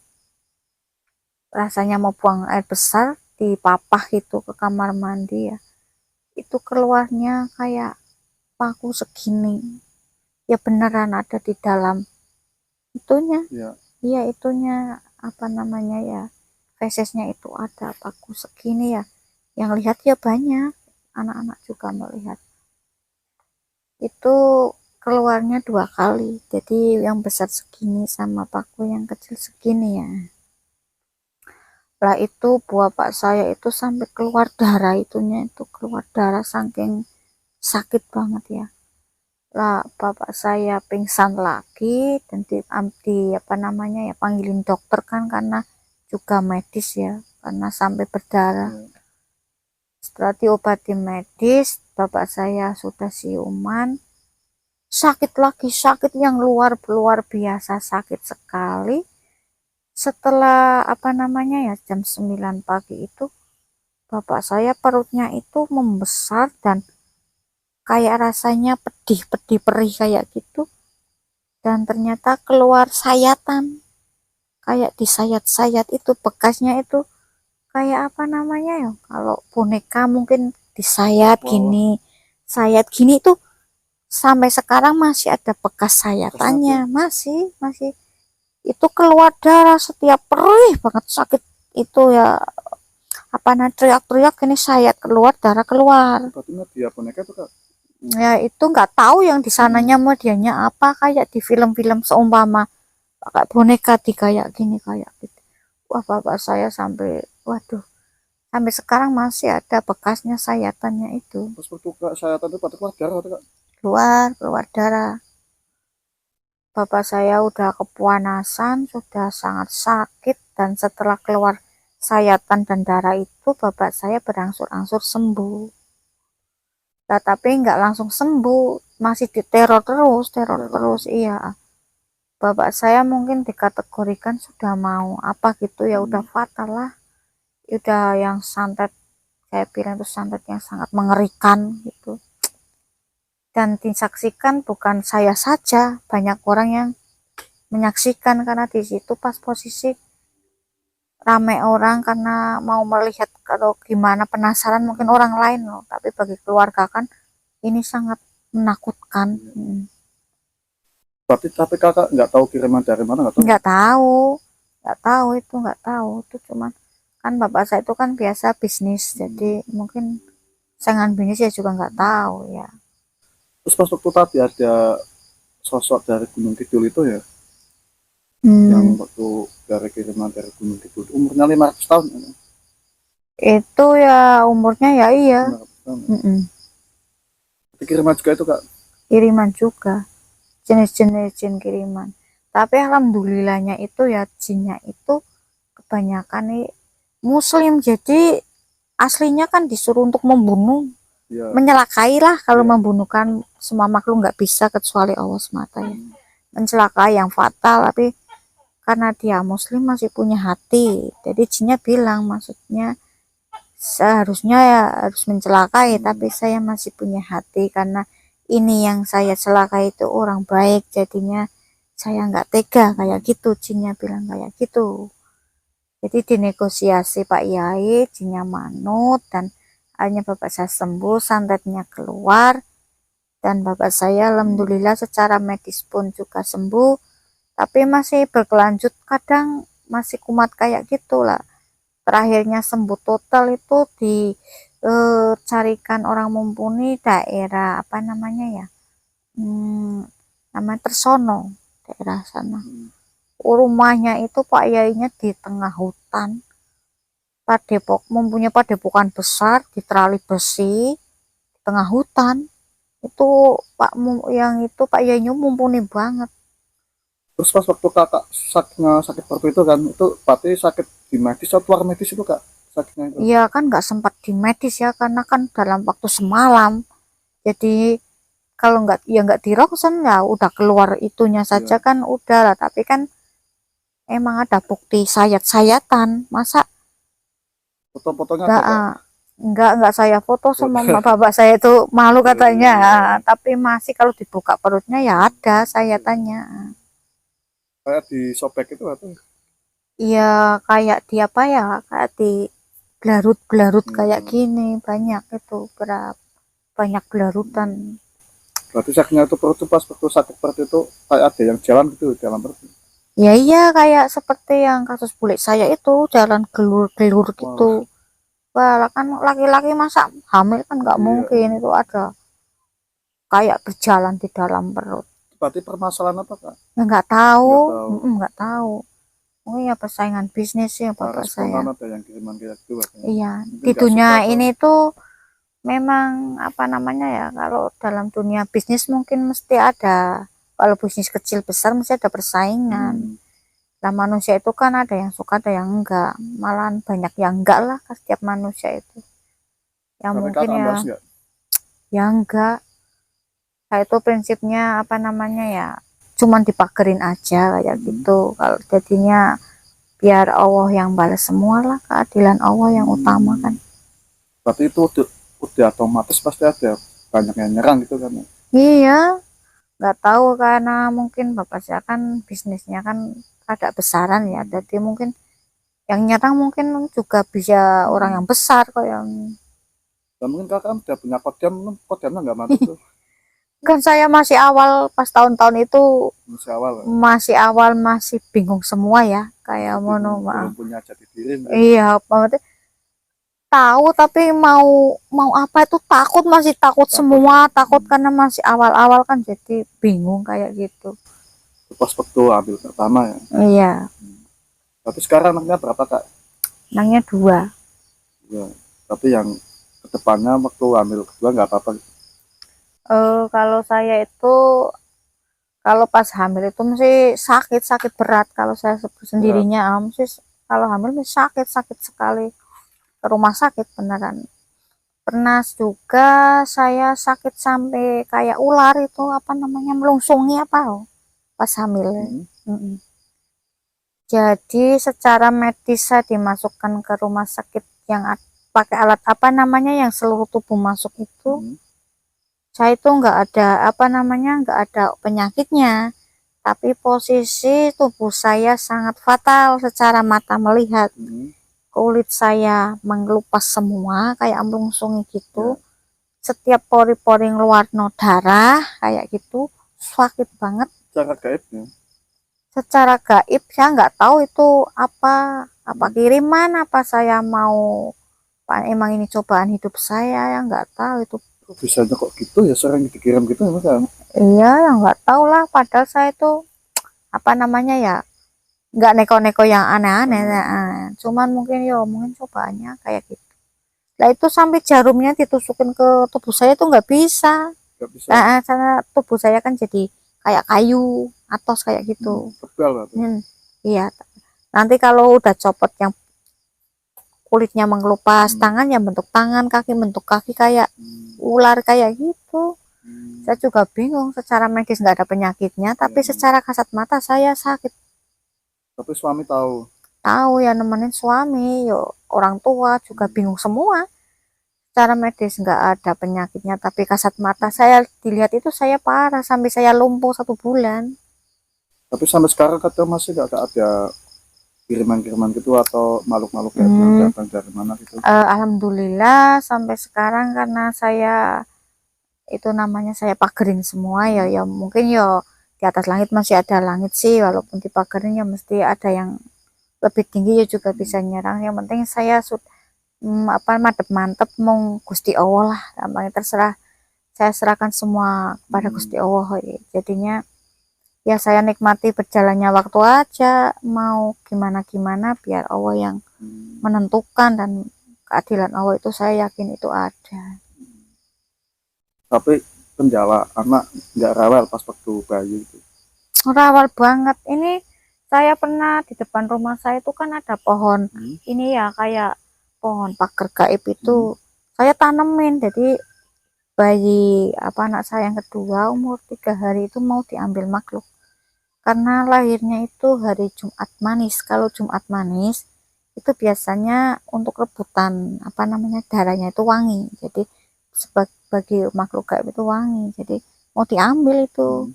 rasanya mau buang air besar, dipapah itu ke kamar mandi ya, itu keluarnya kayak paku segini ya, beneran ada di dalam itunya Ya. iya, itunya apa namanya ya, fesesnya itu ada paku segini ya, yang lihat ya banyak, anak-anak juga melihat. Itu keluarnya 2 kali, jadi yang besar segini sama paku yang kecil segini ya. Lah itu bapak saya itu sampai keluar darah, itunya itu keluar darah saking sakit banget ya. Lah bapak saya pingsan lagi, dan di apa namanya ya, panggilin dokter kan, karena juga medis ya, karena sampai berdarah. Setelah diobati medis, bapak saya sudah siuman, sakit lagi, sakit yang luar biasa, sakit sekali. Setelah apa namanya ya, jam 9 pagi itu bapak saya perutnya itu membesar, dan kayak rasanya pedih perih kayak gitu, dan ternyata keluar sayatan, kayak disayat-sayat itu, bekasnya itu kayak apa namanya ya, kalau boneka mungkin disayat gini, sayat gini tuh, sampai sekarang masih ada bekas sayatannya, masih itu keluar darah setiap perih banget, sakit itu ya, apa namanya, teriak-teriak ini, sayat keluar, darah keluar. Berarti dia boneka tuh Kak. Ya itu nggak tahu yang di sananya medianya apa, kayak di film-film seumpama pakai boneka di kayak gini kayak gitu. Wah, bapak saya sampai waduh, sampai sekarang masih ada bekasnya sayatannya itu. Terus waktu Kak sayatan itu pada keluar darah Kak. Keluar darah. Bapak saya udah kepanasan, sudah sangat sakit, dan setelah keluar sayatan dan darah itu bapak saya berangsur-angsur sembuh. Nah, tapi nggak langsung sembuh, masih diteror terus, iya. Bapak saya mungkin dikategorikan sudah mau apa gitu ya, udah fatal lah. udah yang santet, saya bilang itu santet yang sangat mengerikan gitu. Dan disaksikan bukan saya saja, banyak orang yang menyaksikan karena di situ pas posisi ramai orang karena mau melihat kalau gimana, penasaran mungkin orang lain loh, tapi bagi keluarga kan ini sangat menakutkan. Tapi kakak nggak tahu kiriman dari mana, nggak tahu. Nggak tahu itu, nggak tahu itu, cuman kan bapak saya itu kan biasa bisnis, jadi mungkin saingan bisnis ya juga nggak tahu ya. Terus pas waktu tadi ada sosok dari Gunung Kidul itu ya, yang Hmm, waktu dari kiriman dari Gunung Kidul umurnya 500 tahun ya, itu ya umurnya ya iya. 500 tahun ya. Mm-mm. Itu kiriman juga itu kak. Kiriman juga, jenis-jenis jin kiriman, tapi alhamdulillahnya itu ya jinnya itu kebanyakan nih muslim, jadi aslinya kan disuruh untuk membunuh, Ya, menyelakai lah, kalau ya. membunuhkan semua makhluk nggak bisa kecuali Allah semata ya, mencelakai yang fatal, tapi karena dia muslim masih punya hati, jadi jinnya bilang maksudnya seharusnya ya harus mencelakai, tapi saya masih punya hati karena ini yang saya celakai itu orang baik, jadinya saya nggak tega kayak gitu, jinnya bilang kayak gitu. Jadi dinegosiasi Pak Yai, jinnya manut, dan akhirnya bapak saya sembuh, santetnya keluar, dan bapak saya alhamdulillah secara medis pun juga sembuh, tapi masih berkelanjut, kadang masih kumat kayak gitulah. Terakhirnya sembuh total itu dicarikan orang mumpuni daerah apa namanya ya, hmm, namanya Tersono, daerah sana. Rumahnya itu Pak Yainya di tengah hutan, padepok, mempunyai padepokan besar di terali besi di tengah hutan. Itu yang itu Pak Yainya mumpuni banget. Terus pas waktu kakak sakit perut itu kan, itu berarti sakit di medis atau luar medis itu kak, sakitnya itu. Iya kan nggak sempat di medis ya, karena kan dalam waktu semalam. Jadi kalau nggak ya nggak di ronsen ya udah keluar itunya saja Ya, kan udah lah, tapi kan emang ada bukti sayat-sayatan, masa foto-fotonya nggak ada kak. nggak saya foto sama Foto. bapak saya itu malu katanya. Eh, Tapi masih kalau dibuka perutnya ya ada sayatannya. kayak di sobek itu atau. Iya, kayak di apa ya, kayak di belarut-belarut kayak Hmm, gini, banyak itu, berapa banyak belarutan. berarti sakitnya itu perut itu pas waktu sakit perut itu kayak ada yang jalan gitu di dalam perut. Ya iya, kayak seperti yang kasus bule saya itu, jalan gelur-gelur gitu. Wah, Wah, lah kan laki-laki masa hamil kan nggak iya. mungkin itu ada kayak berjalan di dalam perut. Berarti permasalahan apa kak? Ya nggak tahu, Nggak tahu. nggak tahu. Oh ya persaingan bisnis ya Cara bapak saya. spontan ada yang kiriman kayak gitu katanya. Iya, Mungkin di nggak dunia suka atau. ini tuh memang apa namanya ya, kalau dalam dunia bisnis mungkin mesti ada, kalau bisnis kecil besar mesti ada persaingan. Hmm, Lah manusia itu kan ada yang suka ada yang enggak, malahan banyak yang enggak lah ke setiap manusia itu. Yang tapi mungkin kakak ya, bahas nggak. enggak. Kayak itu prinsipnya apa namanya ya, cuman dipagerin aja kayak gitu. Kalau jadinya biar Allah yang balas semua lah, keadilan Allah yang utama kan. Berarti itu udah otomatis pasti ada banyak yang nyerang gitu kan ya. Iya, nggak tahu karena mungkin bapak saya kan bisnisnya kan agak besaran ya, jadi mungkin yang nyerang mungkin juga bisa orang yang besar kok yang. Dan mungkin kakak kan udah punya kodam, kodamnya nggak mati tuh. Kan saya masih awal, pas tahun-tahun itu Masih awal ya. masih awal, masih bingung semua ya, kayak Masih mono bingung, belum punya jati diri mungkin. iya apa, tahu tapi mau mau apa itu takut, masih takut Takut semua, ya. takut karena masih awal-awal kan, jadi bingung kayak gitu. Pas waktu ambil pertama ya. Iya, Tapi sekarang anaknya berapa kak? nangnya dua. Ya, tapi yang kedepannya waktu ambil kedua nggak apa-apa. Kalau saya itu kalau pas hamil itu mesti sakit berat, kalau saya Berat. sendirinya mesti kalau hamil mesti sakit sekali, ke rumah sakit beneran. Pernah juga saya sakit sampai kayak ular itu apa namanya, melungsungi apa, oh, pas hamil. Hmm. Mm-mm. Jadi secara medis saya dimasukkan ke rumah sakit yang pakai alat apa namanya yang seluruh tubuh masuk itu. Saya itu nggak ada apa namanya nggak ada penyakitnya, tapi posisi tubuh saya sangat fatal secara mata melihat. Kulit saya mengelupas semua kayak melungsung gitu. Setiap pori-pori ngeluarno darah kayak gitu, sakit banget. Cara gaibnya. Secara gaib saya nggak tahu itu apa kiriman, apa saya mau emang ini cobaan hidup saya, ya nggak tahu itu. Kok bisanya kok gitu ya, sering dikirim gitu ya kan? Iya, yang nggak tahu lah. Padahal saya itu apa namanya ya, nggak neko-neko yang aneh-aneh. Cuman mungkin cobaannya kayak gitu. Nah itu sampai jarumnya ditusukin ke tubuh saya itu nggak bisa. Gak bisa. Karena tubuh saya kan jadi kayak kayu, atos kayak gitu. Tebal atau? Iya. Nanti kalau udah copot yang kulitnya mengelupas, tangan ya bentuk tangan, kaki bentuk kaki kayak ular kayak gitu. Saya juga bingung, secara medis nggak ada penyakitnya, tapi secara kasat mata saya sakit. Tapi suami tahu. Tahu ya, nemenin suami, yo orang tua juga bingung semua. Secara medis nggak ada penyakitnya, tapi kasat mata saya dilihat itu saya parah sampai saya lumpuh 1 bulan. Tapi sampai sekarang katanya masih gak ada kiriman-kiriman gitu atau makhluk-makhluk yang datang dari mana gitu. Alhamdulillah sampai sekarang karena saya itu namanya saya pagerin semua ya mungkin ya di atas langit masih ada langit sih, walaupun dipagerin ya mesti ada yang lebih tinggi ya juga bisa nyerang. Yang penting saya apa mantep mau Gusti Allah lah, namanya terserah, saya serahkan semua kepada Gusti Allah ya. Jadinya ya saya nikmati berjalannya waktu aja, mau gimana biar Allah yang menentukan, dan keadilan Allah itu saya yakin itu ada. Tapi penjala anak nggak rewel pas waktu bayi itu. Rawal banget ini. Saya pernah di depan rumah saya itu kan ada pohon ini ya, kayak pohon pagar gaib itu saya tanemin. Jadi bayi anak saya yang kedua umur 3 hari itu mau diambil makhluk karena lahirnya itu hari Jumat manis. Kalau Jumat manis itu biasanya untuk rebutan darahnya itu wangi, jadi sebagai makhluk gaib itu wangi, jadi mau diambil itu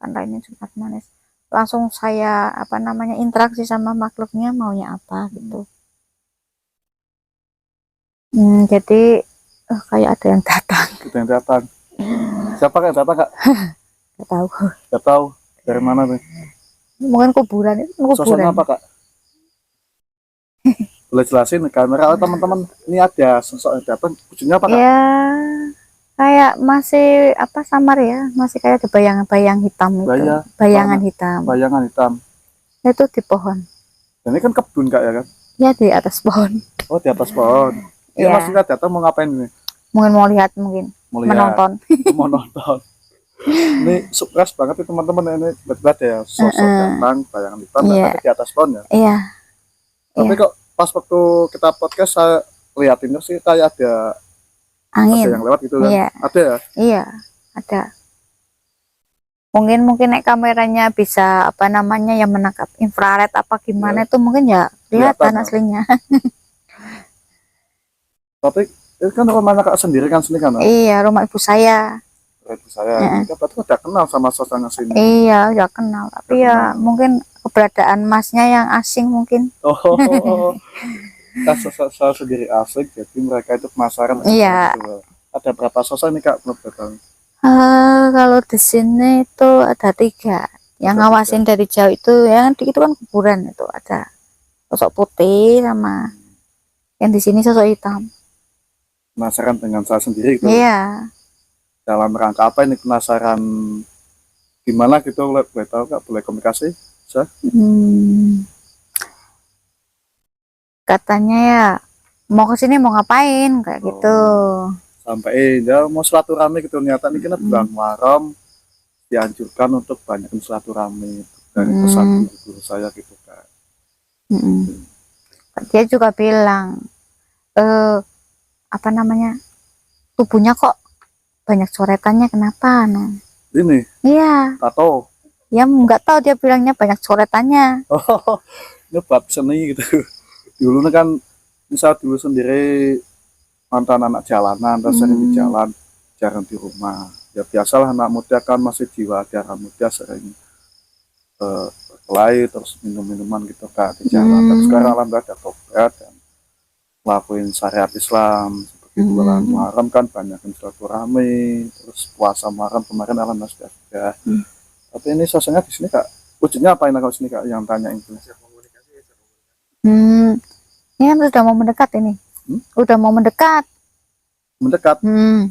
karena ini Jumat manis. Langsung saya interaksi sama makhluknya maunya apa gitu. Jadi kayak ada yang datang. Ada yang datang. Siapa yang datang kak? Gak tahu. Gak tahu dari mana nih. Mungkin kuburan itu. Sosoknya apa kak? Boleh jelasin kamera teman-teman, ini ada sosok yang datang, ujungnya apa kak? Ya kayak masih samar ya, masih kayak ada bayang-bayang hitam itu. Bayangan hitam. Bayangan hitam. Itu di pohon. Dan ini kan kebun kak ya kan? Ya di atas pohon. Oh di atas pohon. Dia maksudnya datang mau ngapain ini? Mungkin mau lihat, mungkin menonton. Mau nonton. Ini surprise banget ya teman-teman, ini berat ya sosok datang bayangan hitam di atas pohon ya. Iya. Tapi kok pas waktu kita podcast saya liatin sih kayak ada angin. Ada yang lewat gitu kan? Iya. Ada ya? Iya, ada. Mungkin naik kameranya bisa yang menangkap infrared apa gimana itu mungkin ya kelihatan aslinya. Tapi itu kan rumah kak sendiri kan sini kan? Iya, rumah ibu saya. Ibu saya. Kan berarti udah kenal sama sosoknya sini. Iya, udah kenal. Tapi ya mungkin keberadaan masnya yang asing mungkin. Saya sendiri asing, jadi mereka itu penasaran. Iya. Ada berapa sosok nih kak menurut datang? Kalau di sini itu ada 3. Yang ngawasin dari jauh itu yang itu kan kuburan, itu ada sosok putih sama yang di sini sosok hitam. Penasaran dengan saya sendiri gitu. Iya. Dalam rangka apa ini penasaran gimana gitu, boleh tahu kak, boleh komunikasi? Katanya ya mau ke sini mau ngapain kayak gitu. Sampai dia mau silaturahmi gitu, ternyata ini kan bulan Muharram dianjurkan untuk banyak silaturahmi dari pesan guru saya gitu kak. Dia juga bilang tubuhnya kok banyak coretannya, kenapa? Ini iya, tato. Ya nggak tahu, dia bilangnya banyak coretannya. Oh, ini bab seni gitu. Dulu kan misal dulu sendiri mantan anak jalanan, terus sering di jalan, jarang di rumah. Ya biasalah anak muda kan masih jiwa darah muda, sering berkelahi terus minum-minuman gitu kan di jalan. Tapi sekarang alhamdulillah ada tobat dan lakuin syariat Islam seperti bulan Muharram kan banyak silaturahmi, terus puasa Muharram kemarin alhamdulillah sudah. Tapi ini suasananya di sini kak, wujudnya apa yang kau sini kak yang tanyain itu? Ini kan udah mau mendekat ini. Udah mau mendekat. Mendekat,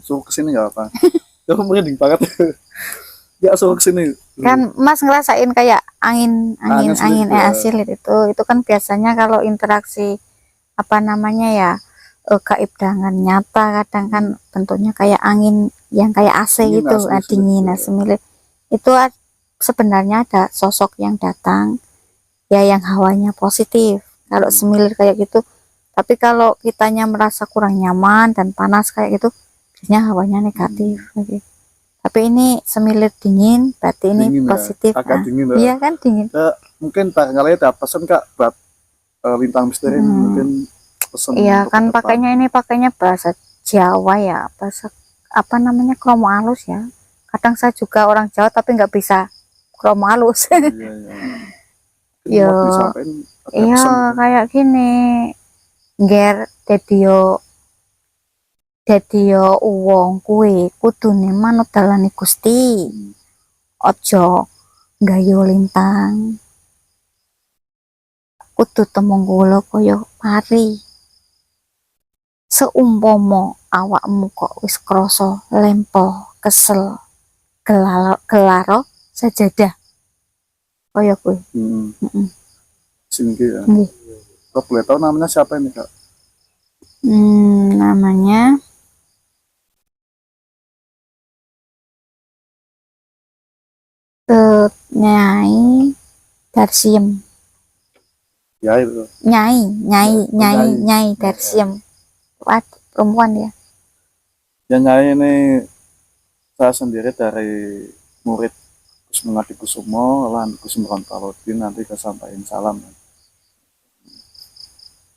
suruh kesini nggak apa? Itu merinding banget. Ya suruh kesini. Kan Mas ngerasain kayak angin silit itu kan biasanya kalau interaksi apa namanya ya, gaib dengan nyata, kadang kan bentuknya kayak angin yang kayak AC Dingin, gitu, dingin, semilir. Itu sebenarnya ada sosok yang datang ya, yang hawanya positif kalau semilir kayak gitu. Tapi kalau kitanya merasa kurang nyaman dan panas kayak gitu, biasanya hawanya negatif. Tapi ini semilir dingin, berarti ini Dingin, positif. agak dingin. Iya kan dingin. Mungkin barangkali ada pesan kak buat Lintang Misteri, mungkin pesan. Iya kan pakainya bahasa Jawa ya, bahasa apa namanya, kromo halus ya. Kadang saya juga orang Jawa tapi nggak bisa kromo halus. Iya. Iya kayak gini, ger dediyo uwong kuwi kudune manut dalane Gusti. Ojo gayo lintang, kudu temonggolo kaya pari. Seumpama awakmu kok wis krasa lempo, kesel, gelaro sajadah kaya kuwi. Singgi ya. Kok boleh tahu namanya siapa ini kak? Namanya Nyai Darsiem. Ya itu. Nyai Darsiem. Perempuan ya. Yang Nyai ini saya sendiri dari murid Gus Mengadi Kusumo, lan Gus Merontaludin, nanti kesampaikan salam.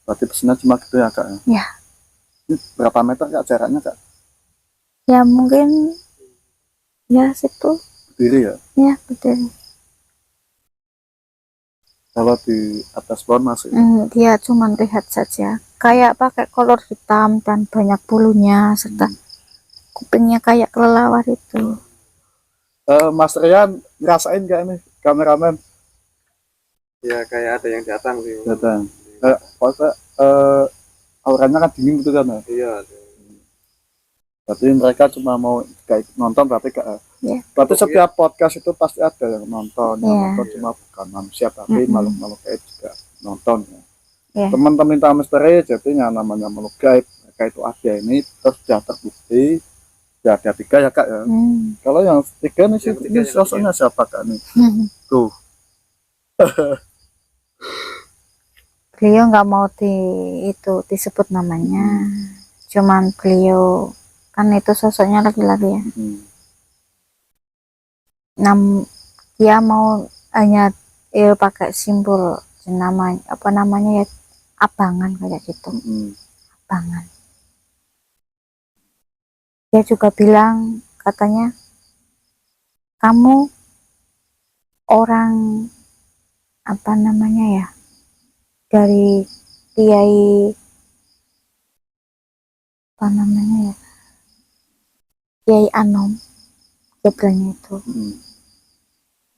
Berarti pesannya cuma gitu ya kak? Ya. Ini berapa meter kak jaraknya kak? Ya mungkin ya situ. Berdiri ya? Ya berdiri. Kalau di atas pohon masih? Dia cuma lihat saja. Kayak pakai kolor hitam dan banyak bulunya, serta kupingnya kayak kelelawar itu. Mas Rian ngerasain gak nih kameramen? Ya kayak ada yang datang sih. Datang. Auranya kan dingin gitu kan ya? Iya. Berarti mereka cuma mau kayak nonton, berarti Ya. berarti setiap podcast itu pasti ada yang nonton. Yang Ya. nonton cuma bukan manusia tapi makhluk-makhluk gaib juga nonton ya. Ya. Teman-teman Lintang Misteri, jadi yang namanya makhluk gaib mereka itu ada ini terus sudah terbukti. Ya ada 3 ya kak ya. Kalau yang 3 nih sih, ini sosoknya siapa kak nih? Tuh. Beliau nggak mau disebut namanya. Cuman beliau kan itu sosoknya laki-laki ya. Dia mau hanya pakai simbol namanya apa namanya ya, abangan kayak gitu. Abangan. Dia juga bilang, katanya kamu orang apa namanya ya, dari Kiai apa namanya ya, Kiai Anom. Dia bilangnya itu,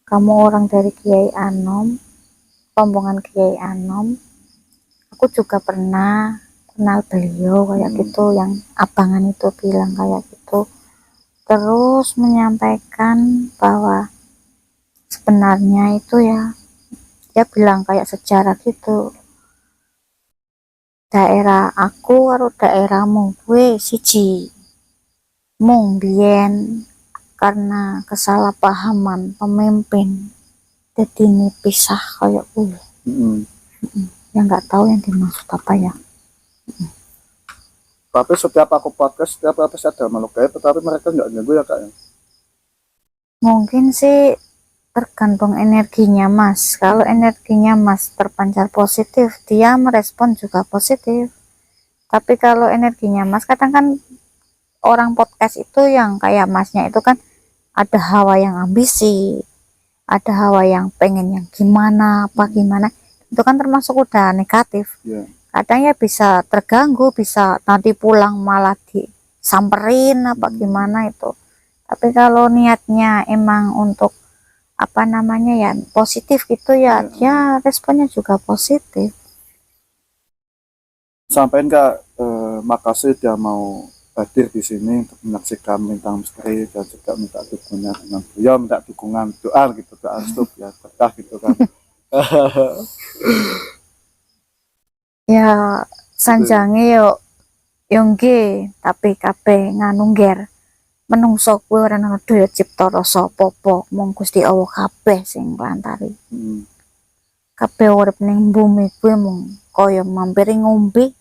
kamu orang dari Kiai Anom, rombongan Kiai Anom. Aku juga pernah kenal beliau kayak gitu, yang abangan itu bilang kayak gitu. Terus menyampaikan bahwa sebenarnya itu ya, dia bilang kayak sejarah gitu, daerah aku karo daerahmu gue siji, mung biyen karena kesalahpahaman pemimpin jadi ini pisah kayak gue. Ya nggak tahu yang dimaksud apa ya. Tapi setiap aku podcast, setiap ada makhluk gaib, tapi mereka nggak ganggu ya kak ya? Mungkin sih tergantung energinya Mas. Kalau energinya Mas terpancar positif, dia merespon juga positif. Tapi kalau energinya Mas, kadang kan orang podcast itu yang kayak Masnya itu kan ada hawa yang ambisi, ada hawa yang pengen yang gimana apa gimana, itu kan termasuk udah negatif. Ya. Kadang ya bisa terganggu, bisa nanti pulang malah disamperin apa gimana itu. Tapi kalau niatnya emang untuk apa namanya ya positif gitu ya, dia responnya juga positif. Sampaikan Kak, makasih dia mau hadir di sini untuk menyaksikan Lintang Misteri dan juga minta dukungan dengan beliau, minta dukungan doa gitu, doa restu ya berkah gitu kan. Ya sanjange yo nggih, tapi kabeh nganu ngger menungso kuwi ora ana daya cipta rasa apa-apa, mung Gusti Allah kabeh sing nglantari. Kabeh urip ning bumi kuwi mung kaya mampir ngombe,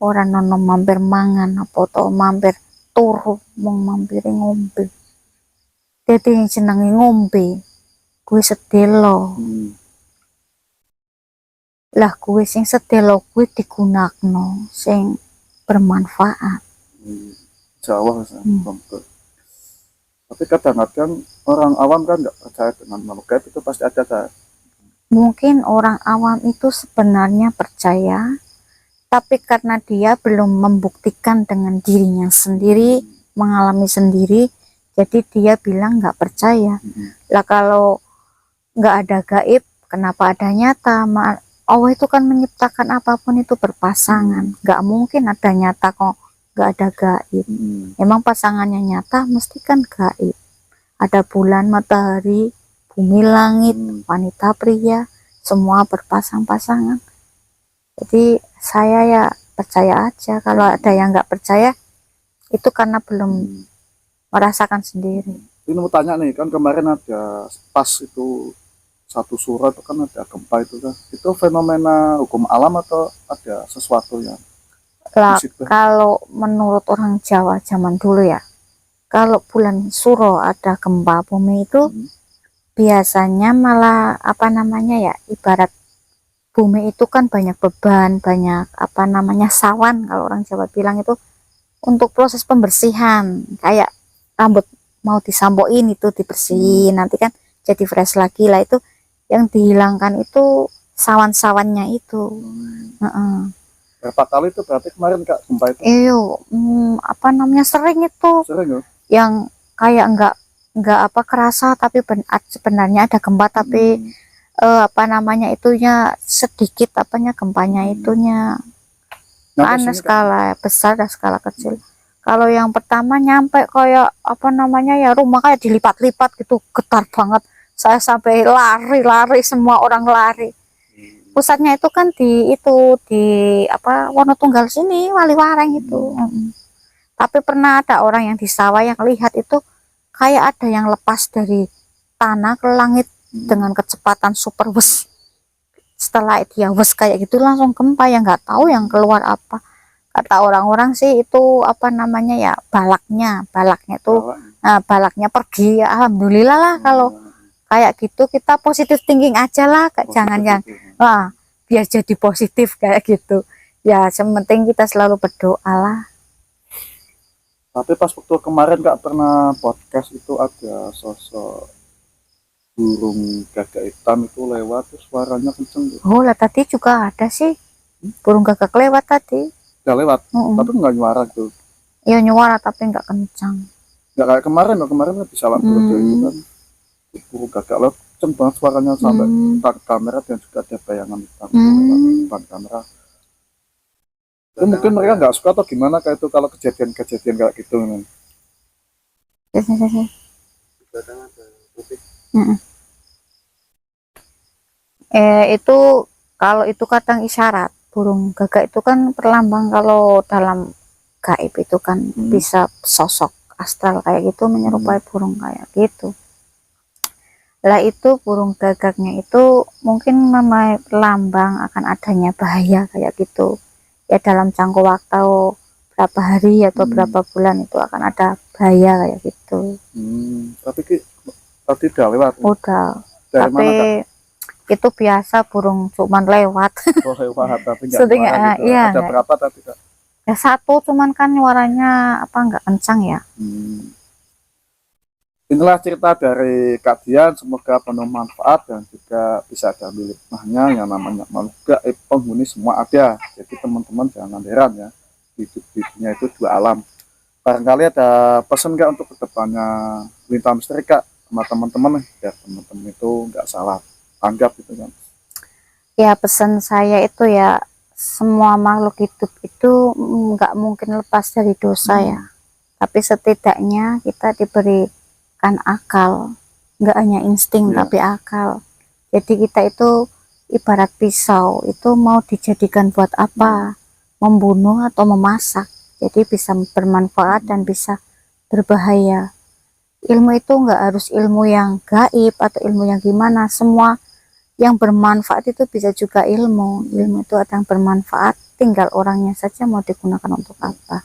ora ana mampir mangan apa to mampir turu, mung mampir ngombe. Dadi sing senenge ngombe kuwi sedelo. Lah kuwi sing sedelo kuwi digunakno sing bermanfaat. Jawa tapi kadang-kadang orang awam kan nggak percaya dengan makhluk gaib itu pasti ada Kak. Mungkin orang awam itu sebenarnya percaya, tapi karena dia belum membuktikan dengan dirinya sendiri, mengalami sendiri, jadi dia bilang nggak percaya. Lah kalau nggak ada gaib, kenapa ada nyata? Allah itu kan menciptakan apapun itu berpasangan, nggak mungkin ada nyata kok nggak ada gaib. Emang pasangannya nyata, mesti kan gaib. Ada bulan, matahari, bumi, langit, wanita, pria, semua berpasang-pasangan. Jadi saya ya percaya aja. Kalau ada yang nggak percaya, itu karena belum merasakan sendiri. Ini mau tanya nih, kan kemarin ada pas itu satu surat kan ada gempa itu kan, itu fenomena hukum alam atau ada sesuatu yang Lah, kalau menurut orang Jawa zaman dulu ya, kalau bulan Suro ada gempa bumi itu biasanya malah apa namanya ya, ibarat bumi itu kan banyak beban, banyak apa namanya sawan, kalau orang Jawa bilang itu untuk proses pembersihan, kayak rambut mau disampoin itu dibersihin, nanti kan jadi fresh lagi lah. Itu yang dihilangkan itu sawan-sawannya itu. Berapa kali itu berarti kemarin Kak gempa itu? Apa namanya, sering itu. Sering ya? Yang kayak enggak apa kerasa, tapi sebenarnya ada gempa, tapi apa namanya itunya sedikit apanya gempanya itunya. Kan skala besar dan skala kecil. Kalau yang pertama nyampe kayak apa namanya ya, rumah kayak dilipat-lipat gitu, getar banget. Saya sampai lari-lari, semua orang lari. Pusatnya itu kan di apa Wonotunggal sini, Waliwareng itu. Tapi pernah ada orang yang di sawah yang lihat itu kayak ada yang lepas dari tanah ke langit dengan kecepatan super wes. Setelah dia wes kayak gitu langsung gempa, yang nggak tahu yang keluar apa. Kata orang-orang sih itu apa namanya ya, balaknya itu balaknya pergi ya. Alhamdulillah lah kalau kayak gitu, kita positif thinking aja lah, jangan yang biar jadi positif kayak gitu ya. Sementing kita selalu berdoa lah. Tapi pas waktu kemarin Kak pernah podcast itu ada sosok burung gagak hitam itu lewat, terus suaranya kenceng gitu. Oh lah, tadi juga ada sih burung gagak lewat tadi. Udah lewat, tapi nggak nyuara tuh. Iya nyuara tapi nggak kencang. Nggak kayak kemarin loh, kemarin kan bisa lampu itu kan burung gagak lewat kenceng banget suaranya, sampai kamera dan juga ada bayangan hitam depan kamera. Itu mungkin mereka nggak suka atau gimana kayak itu kalau kejadian-kejadian kayak gitu kan. Itu kalau itu kadang isyarat. Burung gagak itu kan perlambang kalau dalam gaib itu kan bisa sosok astral kayak gitu, menyerupai burung kayak gitu. Lah itu burung gagaknya itu mungkin memang perlambang akan adanya bahaya kayak gitu ya, dalam jangka waktu berapa hari atau berapa bulan itu akan ada bahaya kayak gitu. Tapi Tadi udah lewat. Udah. Dari Tapi mana Kak? itu biasa burung cuman lewat. Oh, lewat tapi nggak Sering, suara gitu. iya, Ada nggak. berapa tadi Kak? Ya satu cuman kan suaranya apa nggak kencang ya. Inilah cerita dari Kak Dian, semoga penuh manfaat dan juga bisa diambil hikmahnya. Yang namanya makhluk gaib penghuni semua ada, jadi teman-teman jangan heran ya, hidup di dunia itu dua alam. Barangkali ada pesan nggak untuk kedepannya Lintang Misteri Kak sama teman-teman ya, teman-teman itu nggak salah anggap gitu kan. Ya pesan saya itu ya, semua makhluk hidup itu nggak mungkin lepas dari dosa ya. Tapi setidaknya kita diberikan akal, nggak hanya insting Iya. tapi akal. Jadi kita itu ibarat pisau, itu mau dijadikan buat apa? Membunuh atau memasak. Jadi bisa bermanfaat dan bisa berbahaya. Ilmu itu nggak harus ilmu yang gaib atau ilmu yang gimana, semua yang bermanfaat itu bisa juga ilmu. Ilmu itu ada yang bermanfaat, tinggal orangnya saja mau digunakan untuk apa.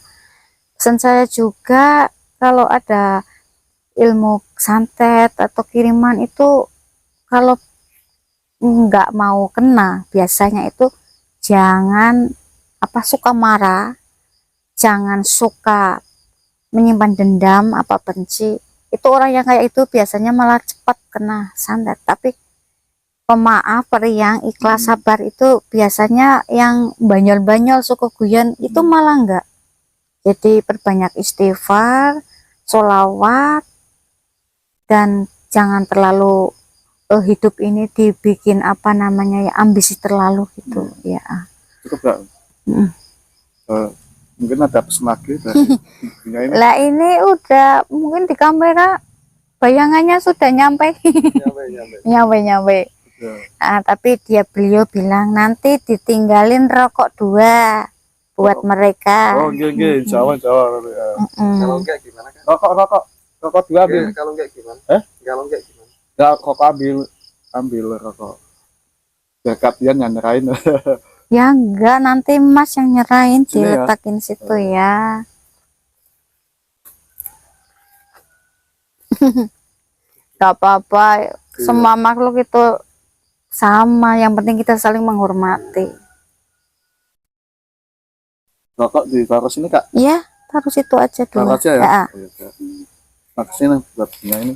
Pesan saya juga, kalau ada ilmu santet atau kiriman itu, kalau nggak mau kena, biasanya itu jangan suka marah, jangan suka menyimpan dendam apa benci. Itu orang yang kayak itu biasanya malah cepat kena santet. Tapi pemaaf, periang, ikhlas, sabar itu biasanya yang banyol-banyol suku guyon itu malah enggak. Jadi perbanyak istighfar, sholawat, dan jangan terlalu hidup ini dibikin ya ambisi terlalu gitu ya. Cukup Kak. Mungkin ada pesan lagi dari dunia ini. Lah ini udah mungkin di kamera bayangannya sudah nyampe. nyampe. Ya. Nah, tapi beliau bilang nanti ditinggalin rokok 2 buat mereka. Oh, gini, Jawa. Kalau enggak gimana kan? Rokok dua ambil. Kalau enggak gimana? Kalau enggak gimana? Ya, rokok ambil rokok. Biar Kak Dian yang nyerahin. Ya enggak, nanti Mas yang nyerahin, Sini ya. diletakin situ ya. Gak apa-apa, semua makhluk itu sama, yang penting kita saling menghormati. Rokok ditaruh sini Kak. Iya, taruh situ aja dulu. Taruh aja ya. Ya. Oh, iya, Kak. Makasih nih buat dunia ini.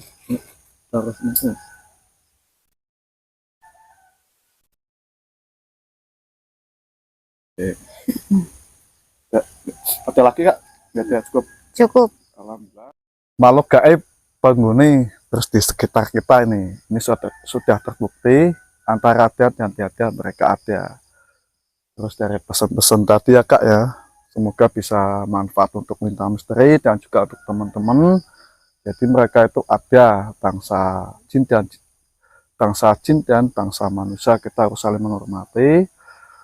Taruh sini. Oke. Ya, ada lagi Kak? Nggak ada, cukup. Cukup. Alhamdulillah. Makhluk gaib penghuni terus di sekitar kita ini sudah terbukti antara ada dan tiada mereka ada. Terus dari pesan-pesan tadi ya Kak ya, semoga bisa manfaat untuk Lintang Misteri dan juga untuk teman-teman. Jadi mereka itu ada bangsa jin dan bangsa manusia. Kita harus saling menghormati,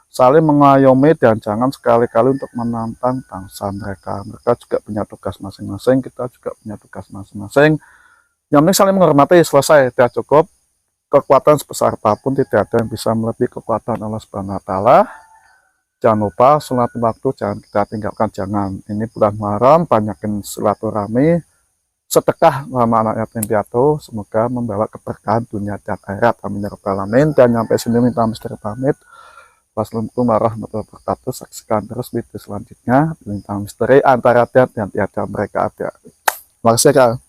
saling mengayomi, dan jangan sekali-kali untuk menantang bangsa mereka. Mereka juga punya tugas masing-masing, kita juga punya tugas masing-masing. Yang penting saling menghormati, selesai, tidak cukup. Kekuatan sebesar apapun tidak ada yang bisa melebihi kekuatan Allah Subhanahu wa Ta'ala. Jangan lupa sholat waktu jangan kita tinggalkan, jangan. Ini bulan Muharram, banyakin silaturahmi, sedekah sama anak yatim piatu, semoga membawa keberkahan dunia dan akhirat. Amin ya rabbal alamin. Dan sampai sini Lintang Misteri pamit. Wassalamualaikum warahmatullahi wabarakatuh. Saksikan terus video selanjutnya Lintang Misteri antara ada dan tiada mereka ada. Terima kasih Kak.